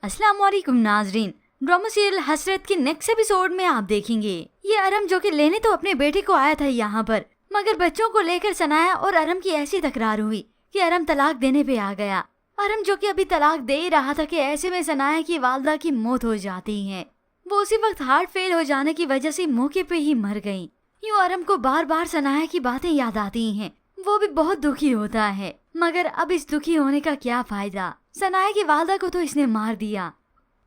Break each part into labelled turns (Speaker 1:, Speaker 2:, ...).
Speaker 1: अस्सलाम वालेकुम नाजरीन। ड्रामा सीरियल हसरत के नेक्स्ट एपिसोड में आप देखेंगे ये अरम जो कि लेने तो अपने बेटे को आया था यहाँ पर, मगर बच्चों को लेकर सनाया और अरम की ऐसी तकरार हुई कि अरम तलाक देने पे आ गया। अरम जो कि अभी तलाक दे ही रहा था कि ऐसे में सनाया की वालदा की मौत हो जाती है। वो उसी वक्त हार्ट फेल हो जाने की वजह से मौके पे ही मर गयी। यूँ अरम को बार बार सनाया की बातें याद आती हैं। वो भी बहुत दुखी होता है, मगर अब इस दुखी होने का क्या फायदा। सनाया की वालदा को तो इसने मार दिया।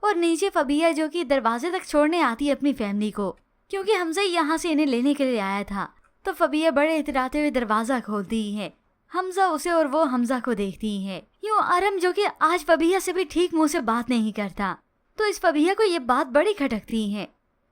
Speaker 1: और नीचे फबिया जो कि दरवाजे तक छोड़ने आती है अपनी फैमिली को, क्योंकि हमजा यहाँ से इन्हें लेने के लिए आया था। तो फबिया बड़े इतराते हुए दरवाजा खोलती है। हमजा उसे और वो हमजा को देखती है। यूँ अरम जो कि आज फबिया से भी ठीक मुंह से बात नहीं करता, तो इस फबिया को ये बात बड़ी खटकती है।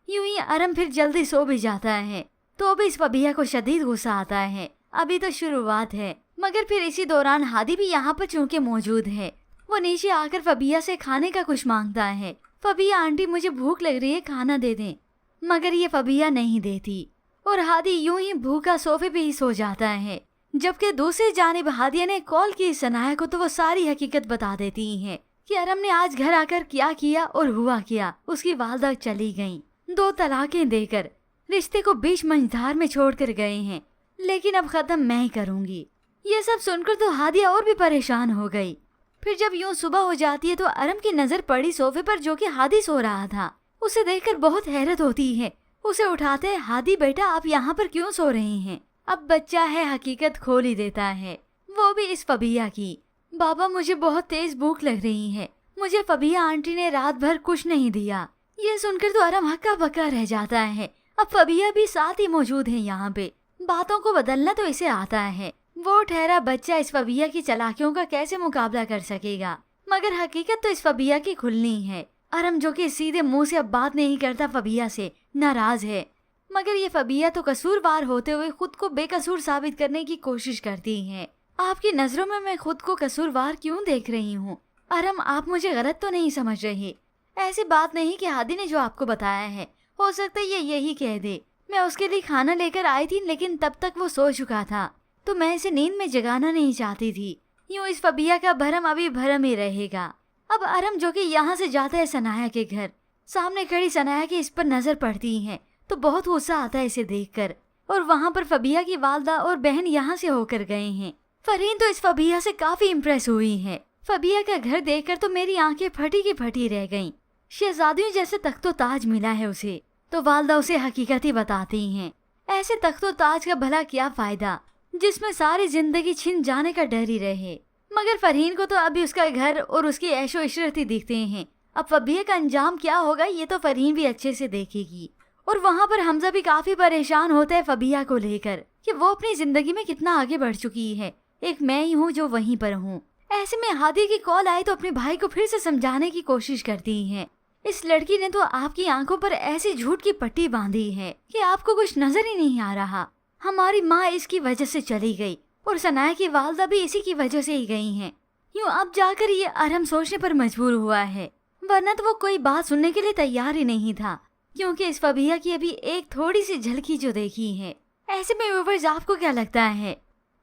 Speaker 1: यूँ ही अरम फिर जल्दी सो भी जाता है, तो भी इस फबिया को शदीद गुस्सा आता है। अभी तो शुरुआत है, मगर फिर इसी दौरान हादी भी यहाँ पर चूंकि मौजूद है। वो नीचे आकर फबिया से खाने का कुछ मांगता है। फबिया आंटी मुझे भूख लग रही है, खाना दे दें, मगर ये फबिया नहीं देती और हादी यूं ही भूखा सोफे पे ही सो जाता है। जबकि दूसरी जानिब हादिया ने कॉल की सनाया को, तो वो सारी हकीकत बता देती है कि अरम ने आज घर आकर क्या किया और हुआ क्या। उसकी वालदा चली गई, 2 तलाकें देकर रिश्ते को बीच मंझधार में छोड़ कर गए हैं, लेकिन अब खत्म मैं ही करूँगी। ये सब सुनकर तो हादिया और भी परेशान हो गई। फिर जब यूं सुबह हो जाती है तो अरम की नजर पड़ी सोफे पर जो कि हादी सो रहा था। उसे देखकर बहुत हैरत होती है। उसे उठाते हादी बेटा आप यहाँ पर क्यों सो रहे हैं। अब बच्चा है, हकीकत खोल ही देता है, वो भी इस फबिया की। बाबा मुझे बहुत तेज भूख लग रही है, मुझे फबिया आंटी ने रात भर कुछ नहीं दिया। ये सुनकर तो अरम हक्का बक्का रह जाता है। अब फबिया भी साथ ही मौजूद है यहाँ पे। बातों को बदलना तो इसे आता है। वो ठहरा बच्चा इस फबिया की चालाकियों का कैसे मुकाबला कर सकेगा, मगर हकीकत तो इस फबिया की खुलनी है। अरम जो कि सीधे मुंह से अब बात नहीं करता, फबिया से नाराज है, मगर ये फबिया तो कसूरवार होते हुए खुद को बेकसूर साबित करने की कोशिश करती है। आपकी नजरों में मैं खुद को कसूरवार क्यों देख रही हूँ? अरम आप मुझे गलत तो नहीं समझ रही? ऐसी बात नहीं कि हादी ने जो आपको बताया है, हो सकता है ये यही कह दे। मैं उसके लिए खाना लेकर आई थी, लेकिन तब तक वो सो चुका था, तो मैं इसे नींद में जगाना नहीं चाहती थी। यूँ इस फबिया का भरम अभी भरम ही रहेगा। अब अरम जो कि यहाँ से जाता है सनाया के घर। सामने खड़ी सनाया की इस पर नजर पड़ती है, तो बहुत गुस्सा आता है इसे देखकर। और वहाँ पर फबिया की वालदा और बहन यहाँ से होकर गए हैं। फरहीन तो इस फबिया से काफी इम्प्रेस हुई है। फबिया का घर देखकर तो मेरी आंखें फटी की फटी रह गईं। शहजादियों जैसे तख्तो ताज मिला है उसे, तो वालदा उसे हकीकत ही बताती हैं। ऐसे तख्तो ताज का भला क्या फायदा जिसमें सारी जिंदगी छिन जाने का डर ही रहे। मगर फरहीन को तो अभी उसका घर और उसकी ऐशो इशरत ही दिखते हैं। अब फबिया का अंजाम क्या होगा ये तो फरहीन भी अच्छे से देखेगी। और वहाँ पर हमजा भी काफी परेशान होता है फबिया को लेकर कि वो अपनी जिंदगी में कितना आगे बढ़ चुकी है, एक मैं ही हूँ जो वहीं पर हूँ। ऐसे में हादी की कॉल आई तो अपने भाई को फिर से समझाने की कोशिश करती है। इस लड़की ने तो आपकी आंखों पर ऐसी झूठ की पट्टी बांधी है कि आपको कुछ नजर ही नहीं आ रहा। हमारी माँ इसकी वजह से चली गई और सनाया की वालदा भी इसी की वजह से ही गई हैं। यूँ अब जाकर ये अरम सोचने पर मजबूर हुआ है, वरना तो वो कोई बात सुनने के लिए तैयार ही नहीं था, क्योंकि इस फबिया की अभी एक थोड़ी सी झलकी जो देखी है। ऐसे में व्यूअर्स आपको क्या लगता है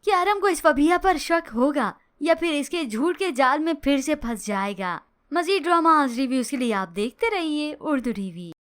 Speaker 1: कि अरम को इस फबिया पर शक होगा या फिर इसके झूठ के जाल में फिर से फंस जाएगा? मजीद ड्रामा आज रिव्यूज के लिए आप देखते रहिए उर्दू टीवी।